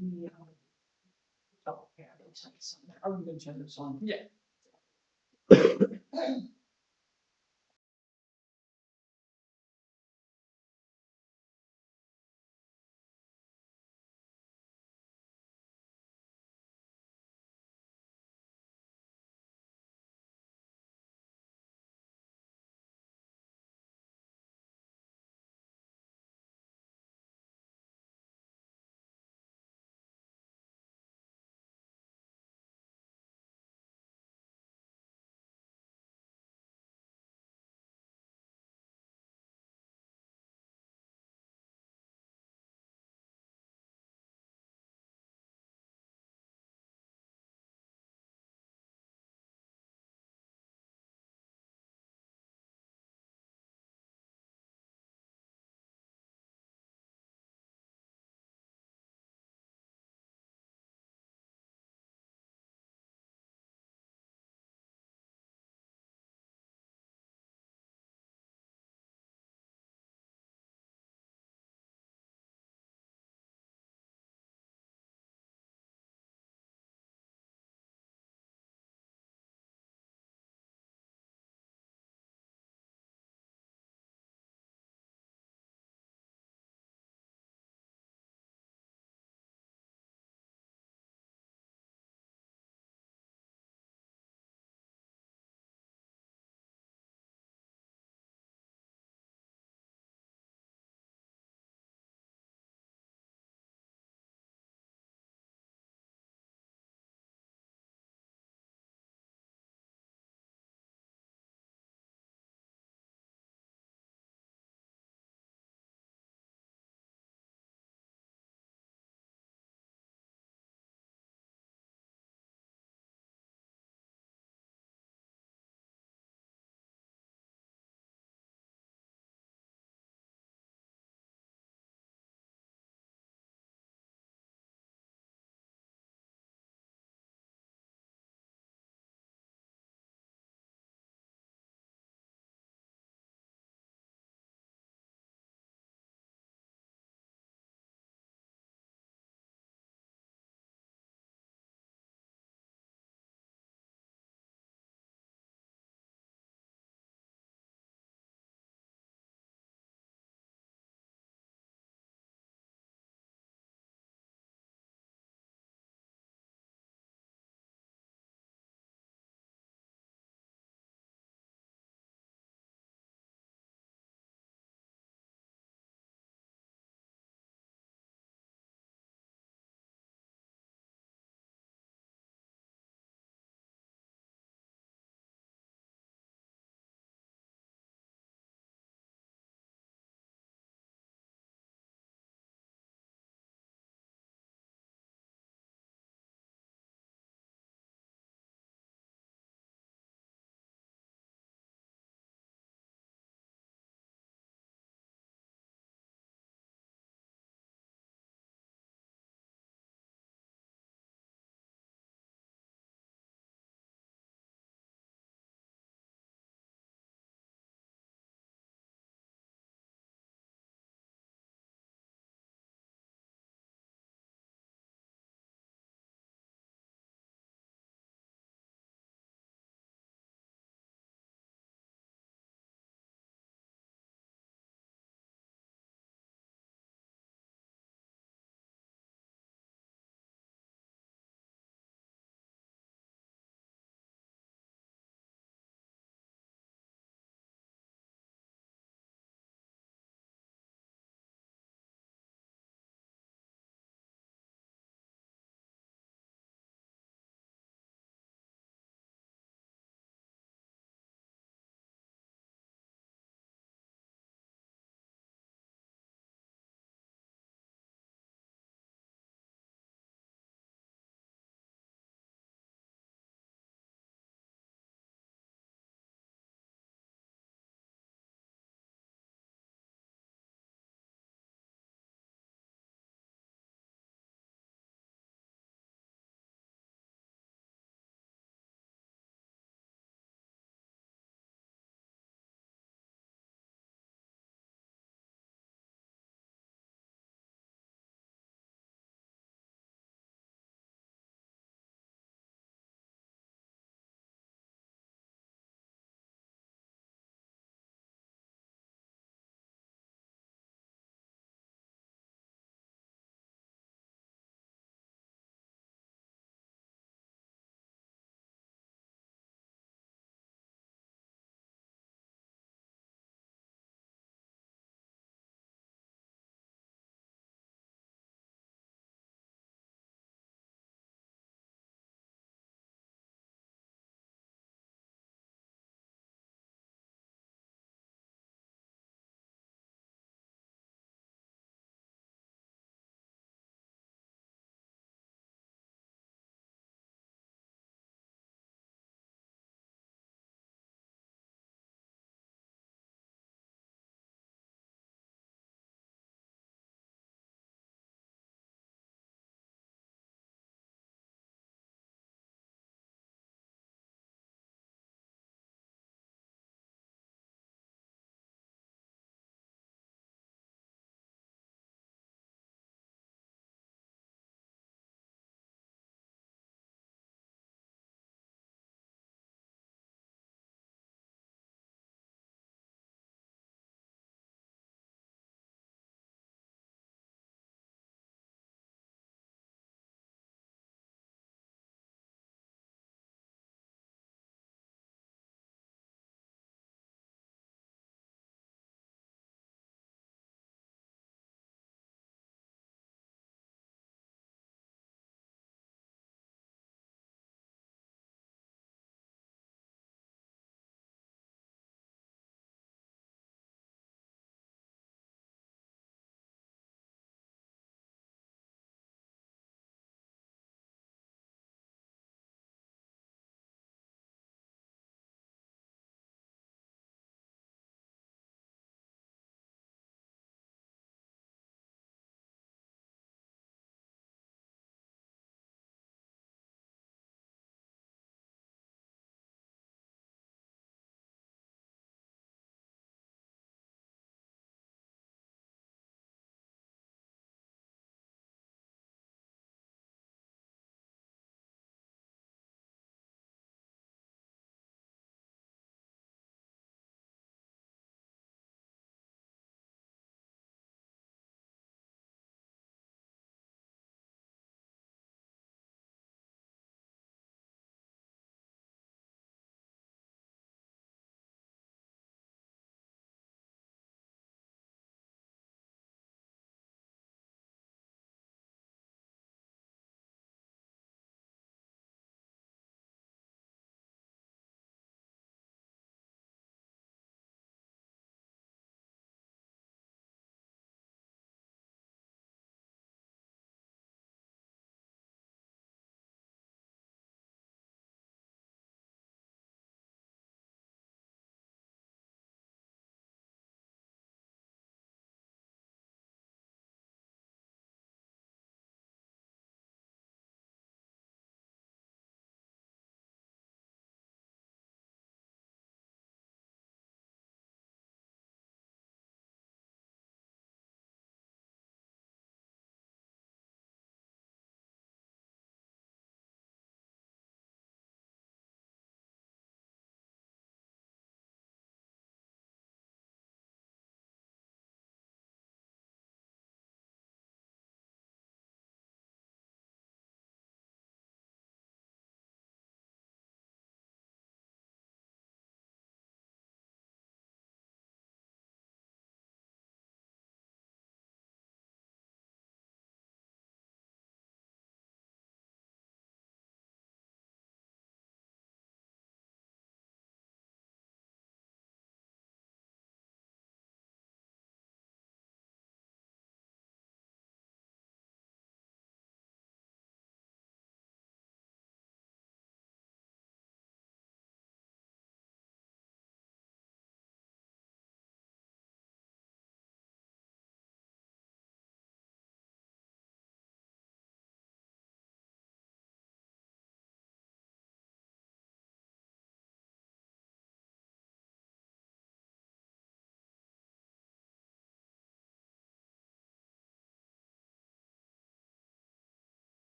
Yeah. Oh, yeah, it's like something. Are we gonna turn this on? Yeah.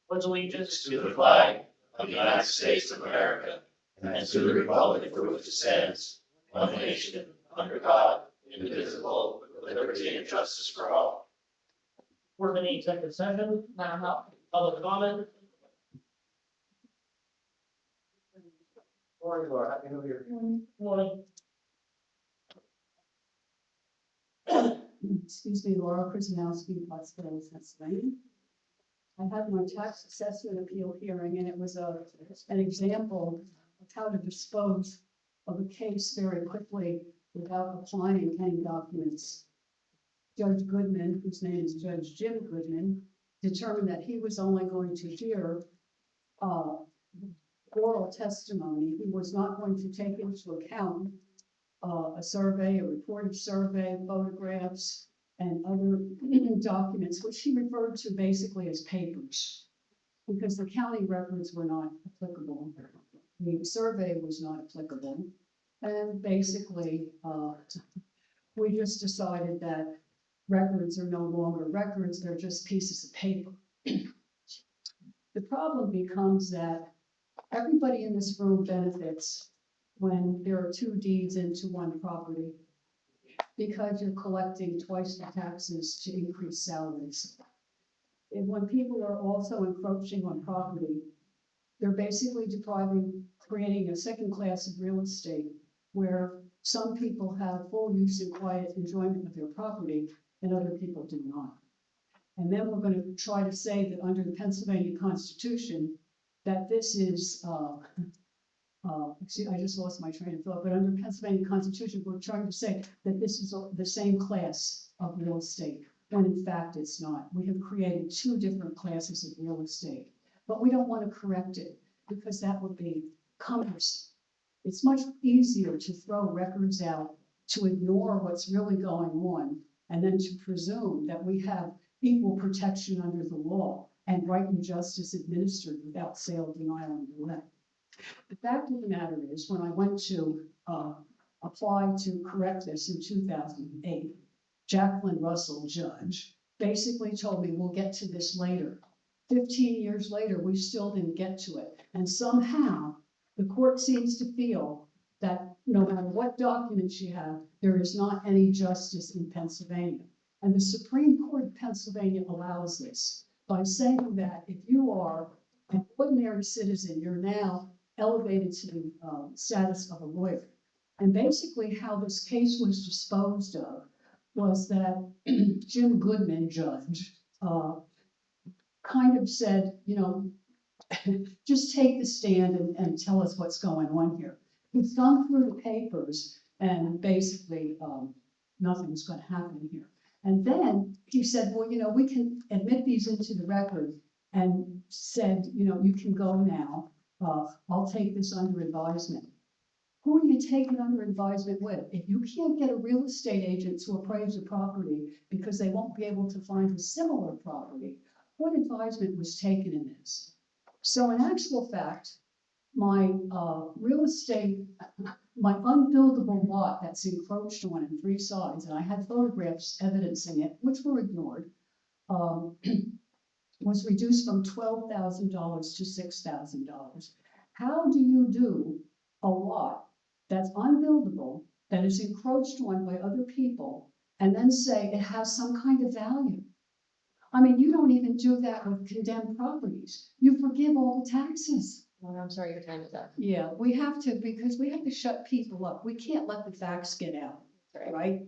pledge allegiance to the flag of the United States of America and to the republic for which it stands, one nation, under God, indivisible, with liberty and justice for all. We're in the executive session, public comment. Morning, Laura, happy New Year. Morning. Excuse me, Laura Krasnowski, Pottsville, Pennsylvania. I had my tax assessment appeal hearing, and it was an example of how to dispose of a case very quickly without applying any documents. Judge Goodman, whose name is Judge Jim Goodman, determined that he was only going to hear oral testimony. He was not going to take into account a survey, a reported survey, photographs, and other documents, which he referred to basically as papers, because the county records were not applicable. The survey was not applicable. And basically, we just decided that records are no longer records, they're just pieces of paper. The problem becomes that everybody in this room benefits when there are two deeds into one property, because you're collecting twice the taxes to increase salaries. And when people are also encroaching on property, they're basically creating a second class of real estate where some people have full use and quiet enjoyment of their property and other people do not. And then we're going to try to say that under the Pennsylvania Constitution, that this is I just lost my train of thought, but under Pennsylvania Constitution, we're trying to say that this is the same class of real estate, when in fact it's not. We have created two different classes of real estate, but we don't want to correct it because that would be cumbersome. It's much easier to throw records out, to ignore what's really going on, and then to presume that we have equal protection under the law and right and justice administered without sale, denial, and delay. The fact of the matter is, when I went to apply to correct this in 2008, Jacqueline Russell, judge, basically told me, we'll get to this later. 15 years later, we still didn't get to it. And somehow, the court seems to feel that no matter what documents you have, there is not any justice in Pennsylvania. And the Supreme Court of Pennsylvania allows this by saying that if you are an ordinary citizen, you're now elevated to the status of a lawyer. And basically how this case was disposed of was that Jim Goodman, judge, kind of said, you know, just take the stand and tell us what's going on here. He's gone through the papers and basically nothing's going to happen here. And then he said, well, you know, we can admit these into the record, and said, you know, you can go now. I'll take this under advisement. Who do you take it under advisement with? If you can't get a real estate agent to appraise a property because they won't be able to find a similar property, what advisement was taken in this? So in actual fact, my real estate, my unbuildable lot that's encroached on in three sides, and I had photographs evidencing it, which were ignored, was reduced from $12,000 to $6,000. How do you do a lot that's unbuildable, that is encroached on by other people, and then say it has some kind of value? I mean, you don't even do that with condemned properties. You forgive all the taxes. Well, I'm sorry, your time is up. Yeah, we have to, because we have to shut people up. We can't let the facts get out, right?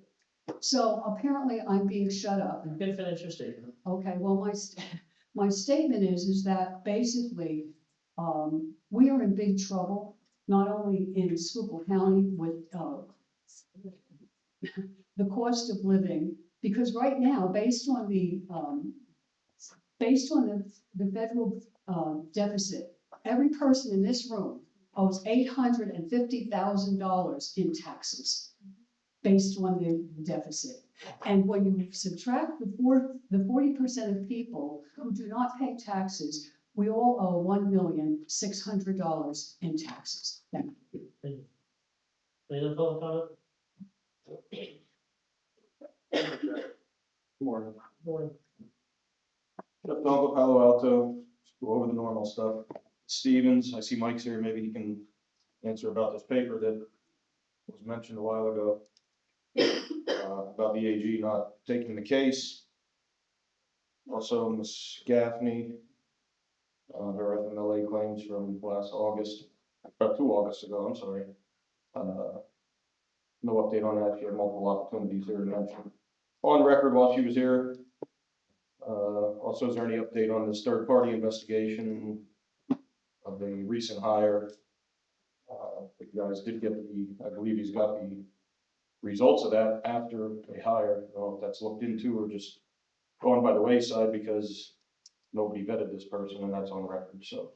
So apparently I'm being shut up. You can finish your statement. Okay, well, my statement is that basically we are in big trouble, not only in Schuylkill County with the cost of living, because right now, based on the federal deficit, every person in this room owes $850,000 in taxes based on the deficit. And when you subtract the 40% of people who do not pay taxes, we all owe $1,600,000 in taxes. Thank you. Any other public comment? Morning. Morning. Jeff Nova, Palo Alto, go over the normal stuff. Stevens, I see Mike's here, maybe he can answer about this paper that was mentioned a while ago. About the AG not taking the case. Also, Ms. Gaffney, her FMLA claims from last August, about 2 Augusts ago, I'm sorry. No update on that, she had multiple opportunities here to mention. On record while she was here, also, is there any update on this third-party investigation of the recent hire? You guys did get I believe he's got the results of that after a hire. I don't know if that's looked into or just gone by the wayside because nobody vetted this person and that's on record, so.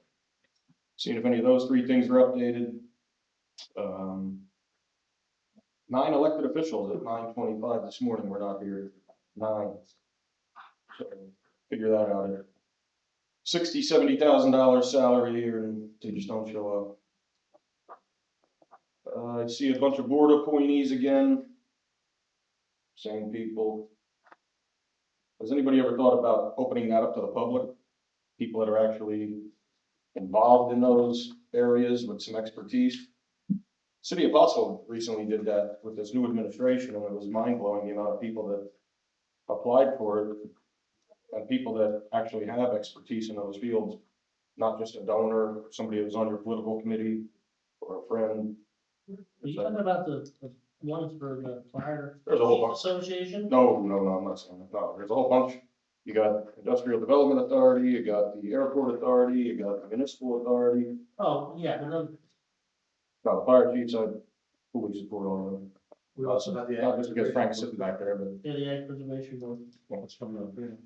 Seeing if any of those 3 things are updated. 9 elected officials at 9:25 this morning were not here, 9. So figure that out here. $60,000-$70,000 salary here and they just don't show up. I see a bunch of board appointees again. Same people. Has anybody ever thought about opening that up to the public? People that are actually involved in those areas with some expertise. City of Pottsville recently did that with this new administration, and it was mind-blowing the amount of people that applied for it, and people that actually have expertise in those fields, not just a donor, somebody who's on your political committee, or a friend. Are you talking about the ones for the fire There's a whole bunch. association? No, I'm not saying that. No, there's a whole bunch. You got Industrial Development Authority, you got the Airport Authority, you got the Municipal Authority. Oh, yeah, but then No, the fire chiefs, I fully support all of them. We also got the. Not just because Frank's sitting back there, but. yeah, the Ag Preservation Board. What's coming up here?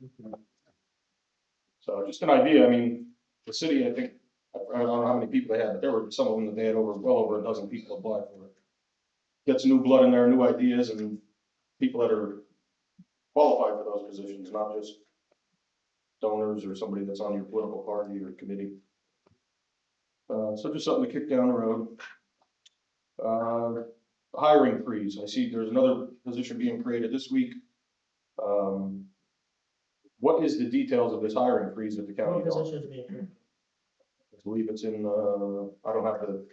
So just an idea, I mean, the city, I think, I don't know how many people they had, but there were some of them that they had well over a dozen people apply for it. Gets new blood in there, new ideas, and people that are qualified for those positions, not just donors or somebody that's on your political party or committee. So just something to kick down the road. Hiring freeze, I see there's another position being created this week. What is the details of this hiring freeze at the county? What position is being created? I believe it's in, I don't have the,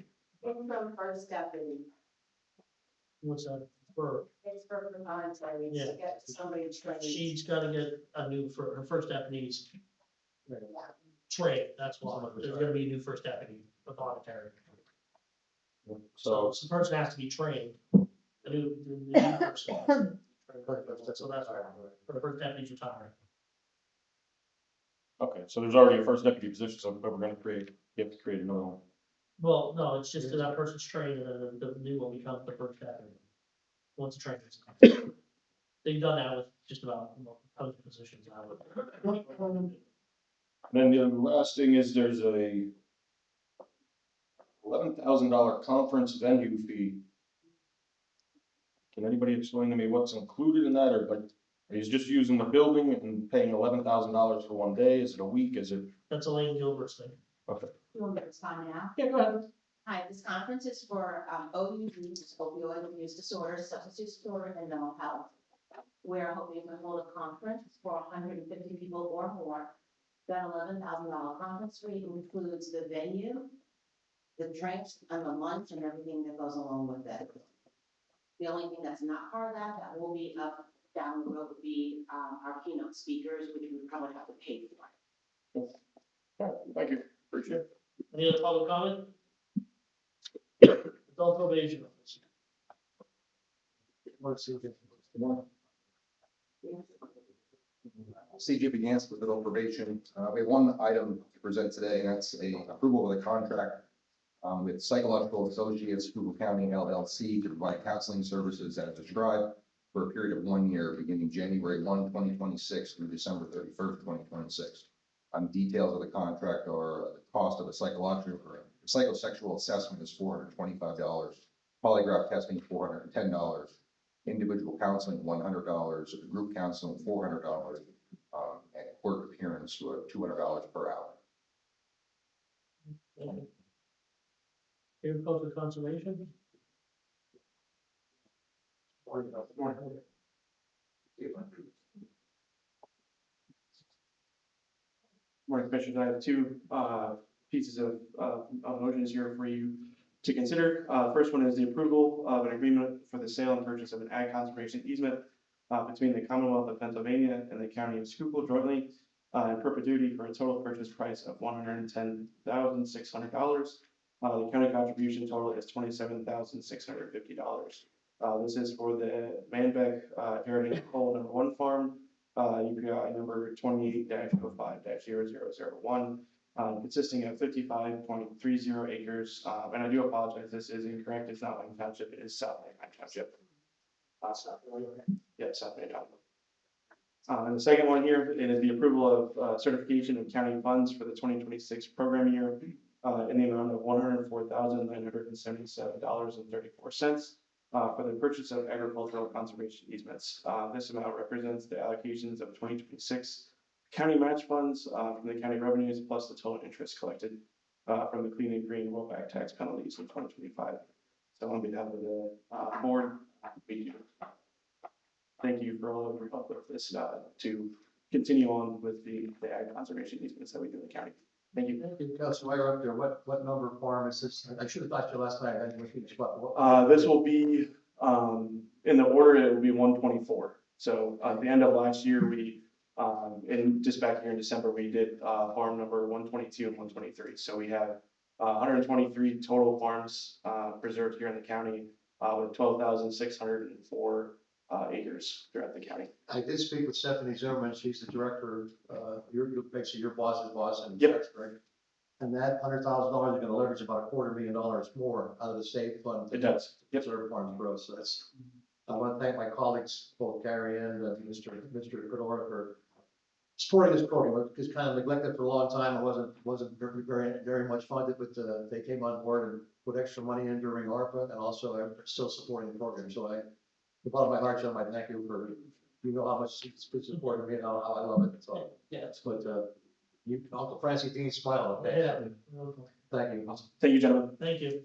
It's from first deputy. What's that for? It's for voluntary, Yeah. to get somebody trained. She's gotta get a new, for her first deputy's trained, that's why, there's gonna be a new first deputy for voluntary. so, So the person has to be trained, the new person. So that's why, for the first deputy's retiring. okay, so there's already a first deputy position, so but we're gonna you have to create another one. Well, no, it's just that that person's trained and then the new one becomes the first deputy. Once the trainer's. They've done that with just about other positions now. Then the last thing is there's a $11,000 conference venue fee. Can anybody explain to me what's included in that, or like, are you just using the building and paying $11,000 for one day? Is it a week? Is it? That's a Lane Gilbert's thing. Okay. You want me to respond now? Yeah, go ahead. Hi, this conference is for OUDs, opioid use disorders, substance use disorder, and mental health. We're hoping to hold a conference for 150 people or more. That $11,000 conference fee includes the venue, the drinks, and the lunch, and everything that goes along with it. The only thing that's not part of that, that will be up down the road, would be our keynote speakers, which we probably have to pay for. All right, thank you, appreciate it. Any other public comment? Adult probation officer. CJ begins with adult probation. We have one item to present today, and that's a approval of the contract with Psychological Associates, Schuylkill County LLC, to provide counseling services as described for a period of 1 year, beginning January 1, 2026 through December 31st, 2026. Details of the contract are the cost of a psychosexual assessment is $425, polygraph testing $410, individual counseling $100, group counseling $400, and court appearance $200 per hour. Agricultural conservation. Morning, Commissioners. I have two pieces of motions here for you to consider. First one is the approval of an agreement for the sale and purchase of an ag conservation easement between the Commonwealth of Pennsylvania and the County of Schuylkill jointly in perpetuity for a total purchase price of $110,600. The county contribution total is $27,650. This is for the Manbeck Heritage Coal Number One Farm, UPI number 28-05-0001, consisting of 55.30 acres. And I do apologize, this is incorrect. It's not Wayne Township, it is South Wayne Township. Yeah, South Wayne Township. And the second one here, it is the approval of certification of county funds for the 2026 program year in the amount of $104,977.34 for the purchase of agricultural conservation easements. This amount represents the allocations of 2026 county match funds from the county revenues plus the total interest collected from the Clean and Green rollback tax penalties in 2025. So on behalf of the board, we do thank you for all of your help with this to continue on with the ag conservation easements that we do in the county. Thank you. Council, while you're up there, what number farm is this? I should have thought you last night. I had much spot. This will be, in the order, it will be 124. So at the end of last year, we, and just back here in December, we did farm number 122 and 123. So we have 123 total farms preserved here in the county with 12,604 acres throughout the county. I did speak with Stephanie Zimmerman. She's the director, basically your boss's boss. And Yep. right? And that $100,000 is going to leverage about $250,000 more out of the state fund. It does. Yep. Preserve farms growth. So that's, I want to thank my colleagues, both Gary and Mr. Fedora for supporting this program. It was kind of neglected for a long time. It wasn't very much funded, but they came on board and put extra money in during ARPA, and also are still supporting the program. So the bottom of my heart, John, I thank you for, you know how much it's supporting me and how I love it. So, Yes. but you, Uncle Francie Dean, smile. Okay. Yeah. Thank you. Thank you, gentlemen. Thank you.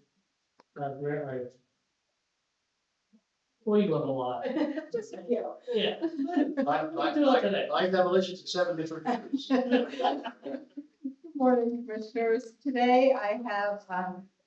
Where are you? Well, you love a lot. Just a few. Yeah. Nine Do it today. demolitions in 7 different countries. Good morning, Commissioners. Today I have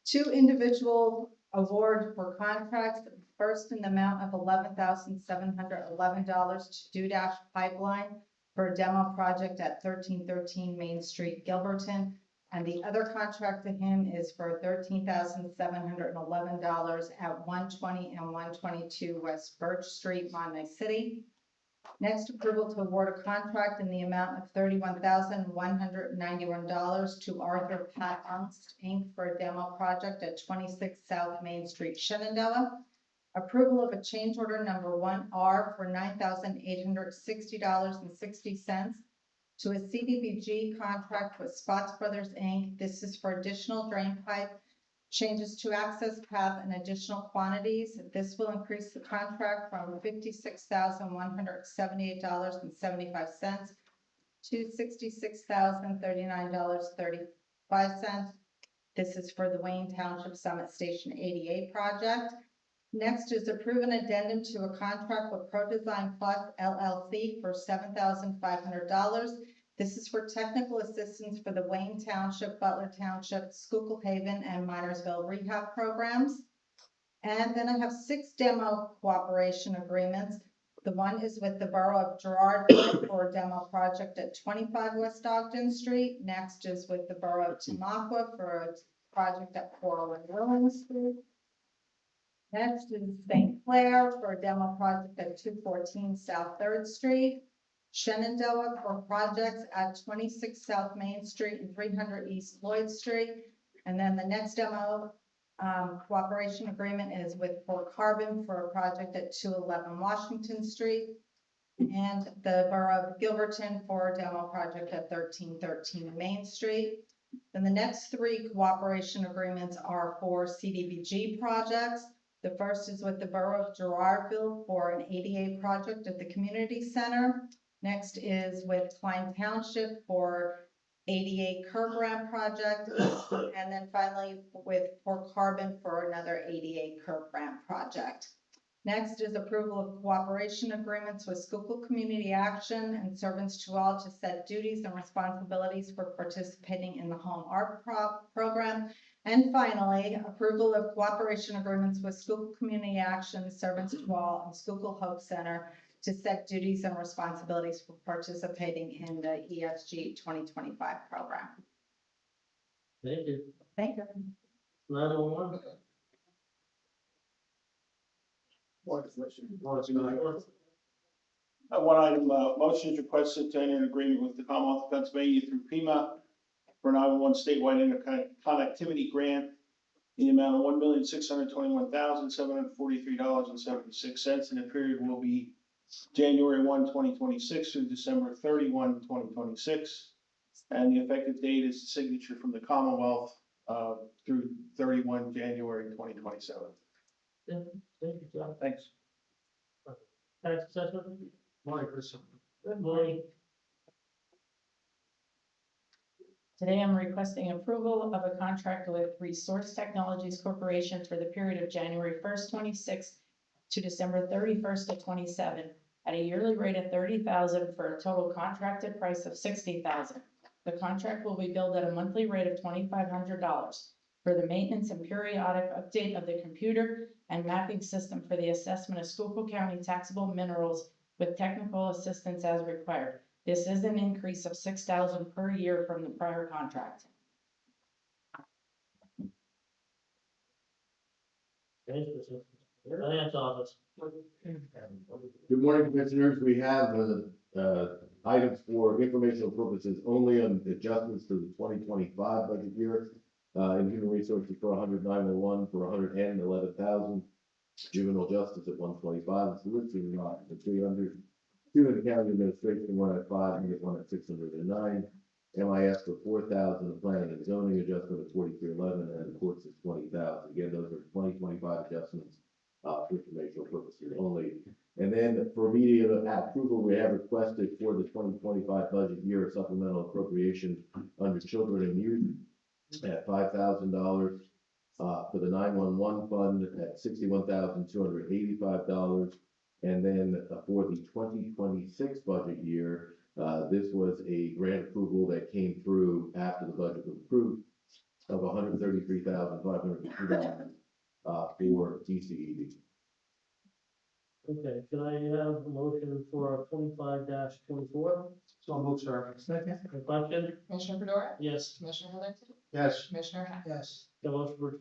two individual award for contracts. First in the amount of $11,711 to Dudash Pipeline for a demo project at 1313 Main Street, Gilberton. And the other contract to him is for $13,711 at 120 and 122 West Birch Street, Monmouth City. Next, approval to award a contract in the amount of $31,191 to Arthur Pat Ungst, Inc. for a demo project at 26 South Main Street, Shenandoah. Approval of a change order number 1R for $9,860.60 to a CDBG contract with Spots Brothers, Inc. This is for additional drain pipe, changes to access path, and additional quantities. This will increase the contract from $56,178.75 to $66,039.35. This is for the Wayne Township Summit Station 88 project. Next is approve an addendum to a contract with Pro Design Plus LLC for $7,500. This is for technical assistance for the Wayne Township, Butler Township, Schuylkill Haven, and Minersville rehab programs. And then I have 6 demo cooperation agreements. The one is with the Borough of Girard for a demo project at 25 West Ogden Street. Next is with the Borough of Tamaqua for a project at 401 Williams Street. Next is St. Clair for a demo project at 214 South 3rd Street. Shenandoah for projects at 26 South Main Street and 300 East Lloyd Street. And then the next demo cooperation agreement is with Port Carbon for a project at 211 Washington Street. And the Borough of Gilberton for a demo project at 1313 Main Street. Then the next 3 cooperation agreements are for CDBG projects. The first is with the Borough of Girardville for an ADA project at the community center. Next is with Klein Township for ADA curb ramp project. And then finally with Port Carbon for another ADA curb ramp project. Next is approval of cooperation agreements with Schuylkill Community Action and Servants to All to set duties and responsibilities for participating in the home art program. And finally, approval of cooperation agreements with Schuylkill Community Action, Servants to All, and Schuylkill Hope Center to set duties and responsibilities for participating in the ESG 2025 program. Thank you. Thank you. 911. One item, motion is requested to enter an agreement with the Commonwealth of Pennsylvania through PEMA for an 911 statewide interconnectivity grant in the amount of $1,621,743.76, and the period will be January 1, 2026 through December 31, 2026. And the effective date is the signature from the Commonwealth through 31 January 2027. Yeah, thank you, John. Thanks. Tax assessment? Morning, Chris. Good morning. Today, I'm requesting approval of a contract with Resource Technologies Corporation for the period of January 1st, 26 to December 31st of 27 at a yearly rate of $30,000 for a total contracted price of $60,000. The contract will be billed at a monthly rate of $2,500 for the maintenance and periodic update of the computer and mapping system for the assessment of Schuylkill County taxable minerals with technical assistance as required. This is an increase of $6,000 per year from the prior contract. Finance office. Good morning, commissioners. We have items for informational purposes only on adjustments to the 2025 budget year. In human resources for 10901 for 111,000. Juvenile justice at 125. Soliciting at 300. Two in the county administration, one at 500, one at 609. MIS for 4,000. The planning and zoning adjustment of 4311, and the courts is 20,000. Again, those are 2025 adjustments for informational purposes only. And then for immediate approval, we have requested for the 2025 budget year supplemental appropriation under children and youth at $5,000, for the 911 fund at $61,285, and then for the 2026 budget year, this was a grant approval that came through after the budget was approved of $133,502 for DCED. Okay, can I have a motion for 25-24? So moved, sir. Second. Question? Commissioner Fedora, Yes. Commissioner Heatherington, Yes. Commissioner Hess. Yes. The motion for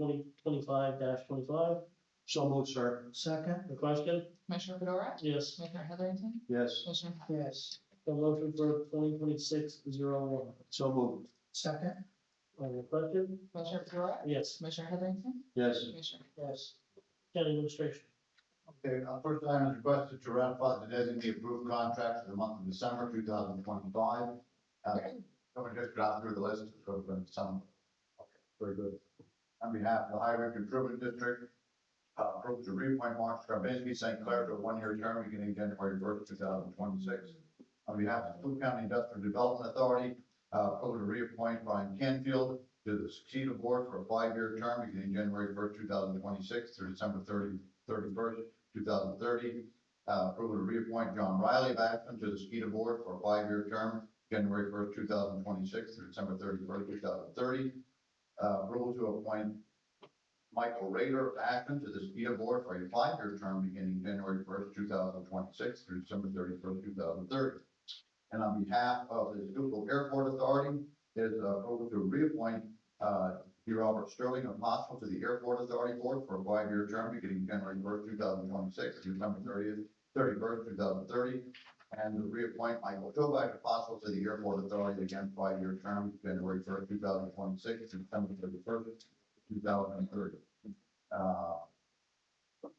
2025-25? So moved, sir. Second. The question? Commissioner Fedora, Yes. Commissioner Heatherington, Yes. Commissioner Hess. Yes. The motion for 2026-01? So moved. Second. The question? Commissioner Fedora, Yes. Commissioner Heatherington, Yes. Commissioner Yes. County administration? Okay, first item is requested to ratify the designate approved contract for the month of December 2025. Let me just go down through the list, so some, okay, very good. On behalf of the Highway Improvement District, approve to reappoint Mark Skarbinski St. Clair to a one-year term beginning January 1st, 2026. On behalf of the Schuylkill County Industrial Development Authority, approve to reappoint Brian Canfield to the SCEDA Board for a 5-year term beginning January 1st, 2026 through December 31st, 2030. Approval to reappoint John Riley of Acton to the SCEDA Board for a 5-year term, January 1st, 2026 through December 31st, 2030. Approval to appoint Michael Rader of Acton to the SCEDA Board for a 5-year term beginning January 1st, 2026 through December 31st, 2030. And on behalf of the Schuylkill Airport Authority, is approval to reappoint D. Robert Sterling of Possible to the Airport Authority Board for a 5-year term beginning January 1st, 2026 through December 31st, 2030. And to reappoint Michael Tobak of Possible to the Airport Authority, again, 5-year term, January 1st, 2026 through December 31st, 2030.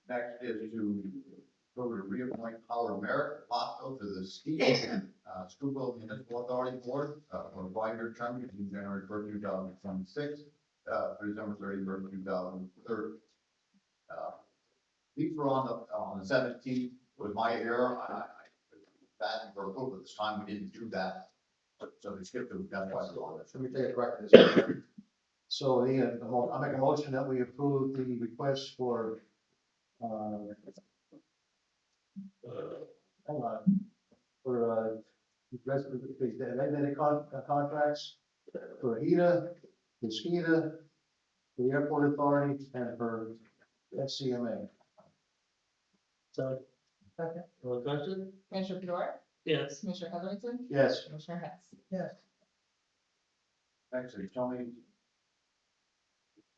Next is to go to reappoint Howard Merrick of Possible to the Schuylkill Municipal Authority Board for a 5-year term between January 1st, 2026 through December 31st, 2030. These were on the 17th. With my error, I that for approval this time. We didn't do that, so they skipped it. That's why it's on it. Let me take it correct this. So I make a motion that we approve the request for For, rest of the contracts for HIDA, Mosquita, the airport authority, and for SCMA. So, Second. any question? Commissioner Fedora, Yes. Commissioner Heatherington, Yes. Commissioner Hess. Yes. Thanks, tell me.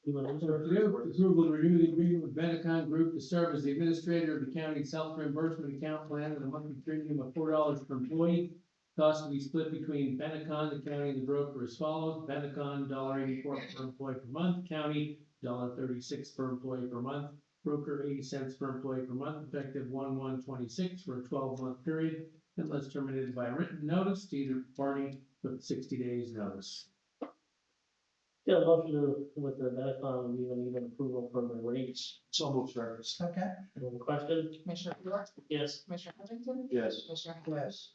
Human So resources. approval to renew the agreement with Benetcon Group to serve as the administrator of the county's self-reimbursement account plan at a monthly premium of $4 per employee. Cost to be split between Benetcon, the county, and the broker as follows: Benetcon, $1.84 per employee per month; county, $1.36 per employee per month; broker, 80 cents per employee per month, effective 1/1/26 for a 12-month period, unless terminated by a written notice to either party with 60 days notice. Yeah, motion to, with the Medicon, we even approval for the rates. So moved, sir. Second. Any question? Commissioner Fedora, Yes. Commissioner Heatherington, Yes. Commissioner Hess. Yes.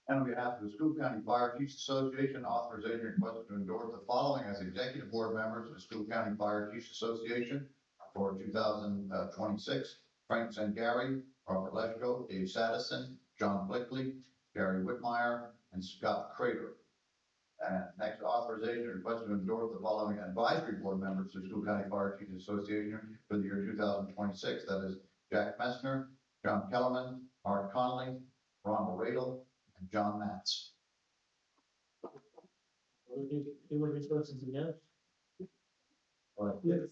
And on behalf of the Schuylkill County Fire Chiefs Association, authorization requested to endorse the following as executive board members of the Schuylkill County Fire Chiefs Association for 2026. Frank Zangari, Robert Leschko, Dave Sadison, John Blickley, Gary Whitmire, and Scott Crater. And next, authorization requested to endorse the following advisory board members of the Schuylkill County Fire Chiefs Association for the year 2026. That is Jack Messner, John Kellerman, Art Connolly, Ronald Radel, and John Matz. Human resources again? Yes,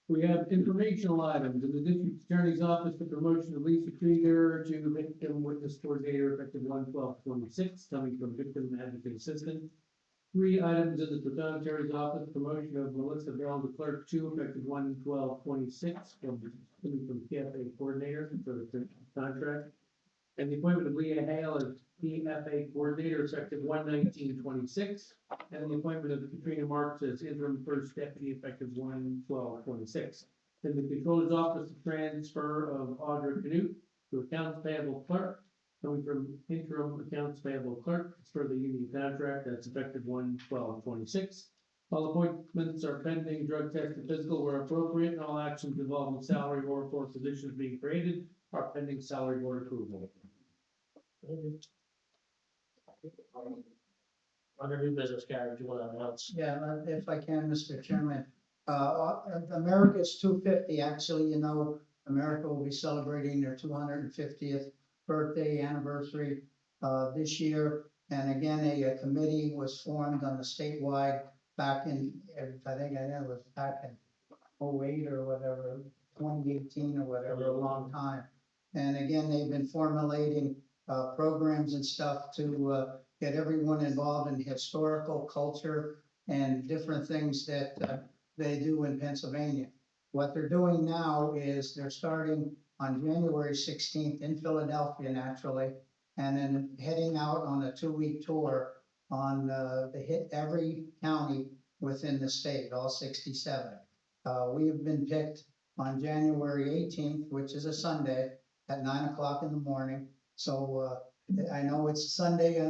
we have informational items in the district attorney's office for promotion of Lisa Krieger to victim witness coordinator effective 1/12/26, coming from victim advocate assistant. 3 items in the Patton attorney's office, promotion of Melissa Bell to clerk 2 effective 1/12/26, coming from PFA coordinator for the contract. And the appointment of Leah Hale as PFA coordinator effective 1/19/26, and the appointment of Katrina Marks as interim first deputy effective 1/12/26. In the controller's office, the transfer of Audra Canute to accounts payable clerk, coming from interim accounts payable clerk for the union contract, that's effective 1/12/26. All appointments are pending drug test and physical where appropriate, and all actions involving salary or for positions being created are pending salary board approval. Under new business, Gary, do you want to announce? Yeah, if I can, Mr. Chairman. America's 250, actually, America will be celebrating their 250th birthday anniversary this year. And again, a committee was formed on the statewide back in, I think it was back in 08 or whatever, 2018 or whatever, a long time. And again, they've been formulating programs and stuff to get everyone involved in historical culture and different things that they do in Pennsylvania. What they're doing now is they're starting on January 16th in Philadelphia, naturally, and then heading out on a 2-week tour on the hit every county within the state, all 67. We have been picked on January 18th, which is a Sunday, at 9 o'clock in the morning. So I know it's Sunday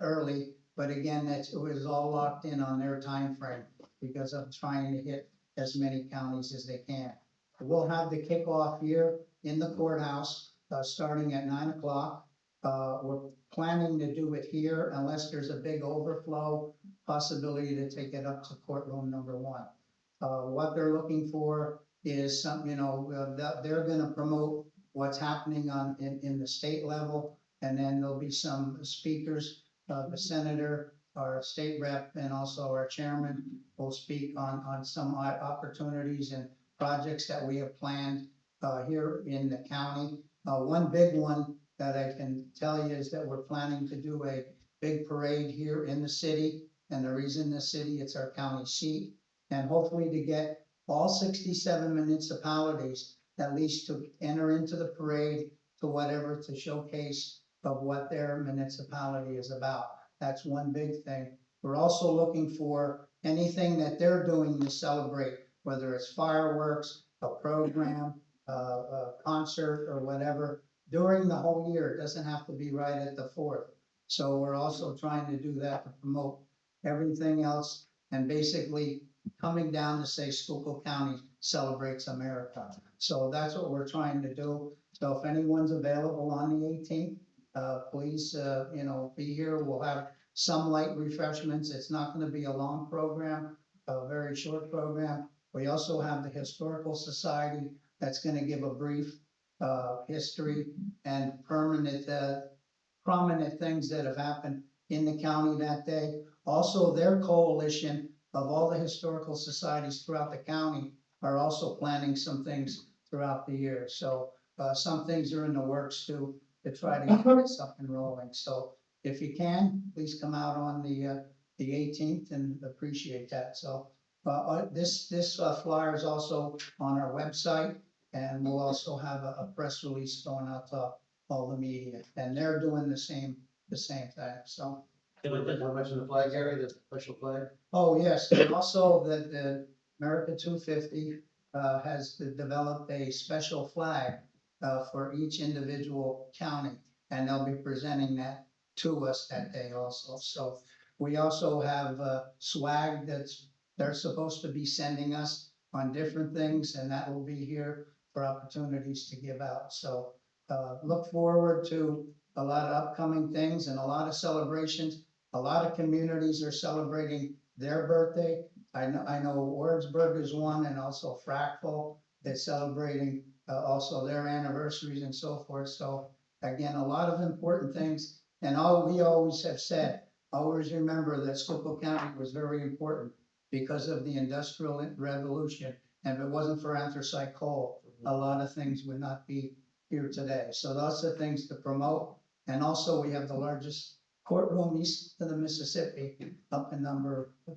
early, but again, it was all locked in on their time frame because I'm trying to hit as many counties as they can. We'll have the kickoff here in the courthouse, starting at 9 o'clock. We're planning to do it here unless there's a big overflow possibility to take it up to courtroom number 1. What they're looking for is some, they're gonna promote what's happening in the state level. And then there'll be some speakers, the senator, our state rep, and also our chairman will speak on some opportunities and projects that we have planned here in the county. One big one that I can tell you is that we're planning to do a big parade here in the city. And the reason the city, it's our county seat. And hopefully to get all 67 municipalities at least to enter into the parade to whatever, to showcase of what their municipality is about. That's one big thing. We're also looking for anything that they're doing to celebrate, whether it's fireworks, a program, a concert or whatever, during the whole year. It doesn't have to be right at the 4th. So we're also trying to do that to promote everything else. And basically, coming down to say Schuylkill County celebrates America. So that's what we're trying to do. So if anyone's available on the 18th, please, be here. We'll have some light refreshments. It's not gonna be a long program, a very short program. We also have the Historical Society that's gonna give a brief, history and prominent things that have happened in the county that day. Also, their coalition of all the historical societies throughout the county are also planning some things throughout the year. So, some things are in the works to try to get this up and rolling. So if you can, please come out on the 18th and appreciate that. So, this flyer is also on our website, and we'll also have a press release going out to all the media, and they're doing the same thing, so. Want to mention the flag, Gary, the official flag? Oh, yes, and also the America 250 has developed a special flag for each individual county, and they'll be presenting that to us that day also. So we also have swag they're supposed to be sending us on different things, and that will be here for opportunities to give out. So look forward to a lot of upcoming things and a lot of celebrations. A lot of communities are celebrating their birthday. I know Wardsburg is one, and also Frackville. They're celebrating also their anniversaries and so forth. So again, a lot of important things. And we always have said, always remember that Schuylkill County was very important because of the Industrial Revolution. And if it wasn't for anthracite coal, a lot of things would not be here today. So those are things to promote. And also, we have the largest courtroom east of the Mississippi, up in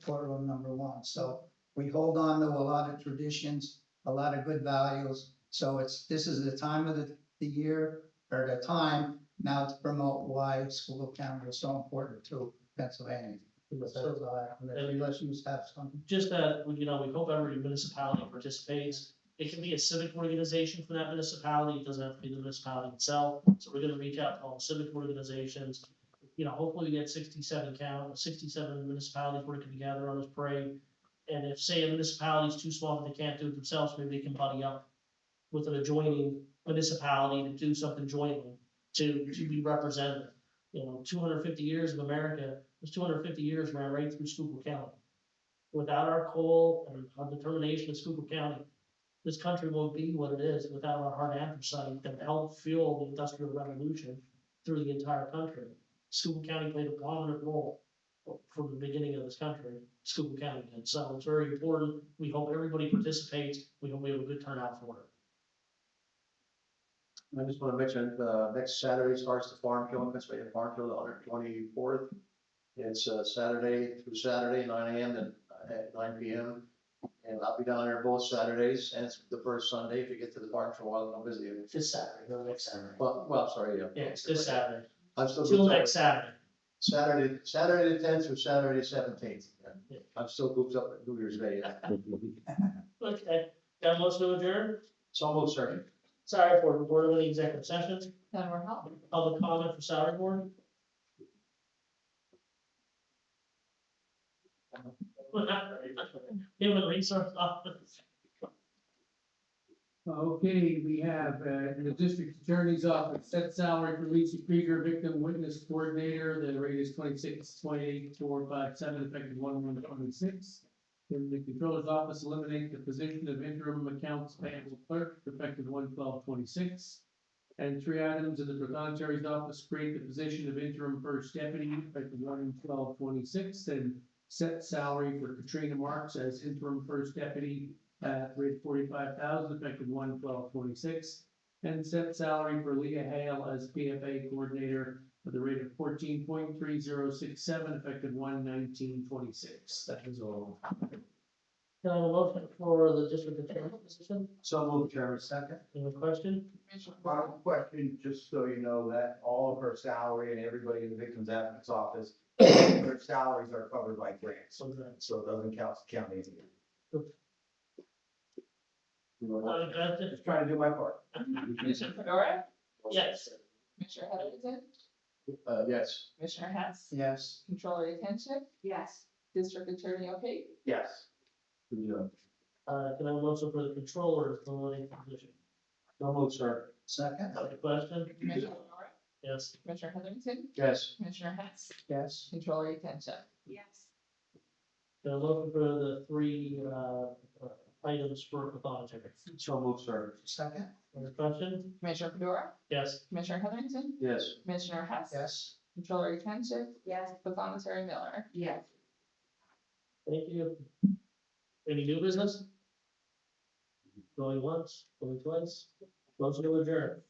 courtroom number 1. So we hold on to a lot of traditions, a lot of good values. So this is the time of the year, or the time now to promote why Schuylkill County is so important to Pennsylvania. Unless you have something. Just that, we hope every municipality participates. It can be a civic organization for that municipality. It doesn't have to be the municipality itself. So we're gonna reach out to all the civic organizations. Hopefully we get 67 municipalities working together on this parade. And if, say, a municipality is too small, but they can't do it themselves, maybe they can buddy up with an adjoining municipality to do something jointly to be representative. 250 years of America, there's 250 years ran right through Schuylkill County. Without our coal and our determination of Schuylkill County, this country won't be what it is without our hard anthracite that helped fuel the Industrial Revolution through the entire country. Schuylkill County played a prominent role from the beginning of this country. Schuylkill County did. So it's very important. We hope everybody participates. We hope we have a good turnout for it. I just want to mention, next Saturday starts the Farm Kill, Pennsylvania Farm Kill, the 124th. It's Saturday through Saturday, 9 a.m. to 9 p.m. And I'll be down there both Saturdays, and it's the first Sunday. If you get to the Farm Show, I'll visit you. This Saturday, no, next Saturday. Well, sorry, yeah. Yeah, it's this Saturday. I'm still Till next Saturday. Saturday the 10th through Saturday the 17th. Yeah. I'm still cooped up at New Year's Day. Okay, got a motion to adjourn? So moved, sir. Sorry for Board of any executive sessions. None were held. Public comment for salary board? Human resource office. Okay, we have, in the district attorney's office, set salary for Lisa Krieger, victim witness coordinator, the rate is 26.8457, effective 1/1/26. In the controller's office, eliminate the position of interim accounts payable clerk, effective 1/12/26. And 3 items in the proprietary's office, create the position of interim first deputy, effective 1/12/26, and set salary for Katrina Marks as interim first deputy at rate 45,000, effective 1/12/26, and set salary for Leah Hale as PFA coordinator at the rate of 14.3067, effective 1/19/26. That is all. Can I have a motion for the district attorney position? So moved, Chairman. Second. Any question? Final question, just so you know that all of her salary and everybody in the victim's advocate's office, their salaries are covered by grants, so it doesn't count anything. Just trying to do my part. Commissioner Fedora, Yes. Commissioner Heatherington, Yes. Commissioner Hess, Yes. Controller Yekenship, Yes. District Attorney O'Kane. Yes. Good job. Can I have a motion for the controller, the voting position? No move, sir. Second? On the question? Commissioner Fedora, Yes. Commissioner Heatherington, Yes. Commissioner Hess, Yes. Controller Yekenship. Yes. Can I look for the three, items for pathology? So move, sir. Second? On the question? Commissioner Fedora, Yes. Commissioner Heatherington, Yes. Commissioner Hess. Yes. Controller Yekenship, Yes. Pathonetary Miller. Yes. Thank you. Any new business? Going once, going twice, motion to adjourn.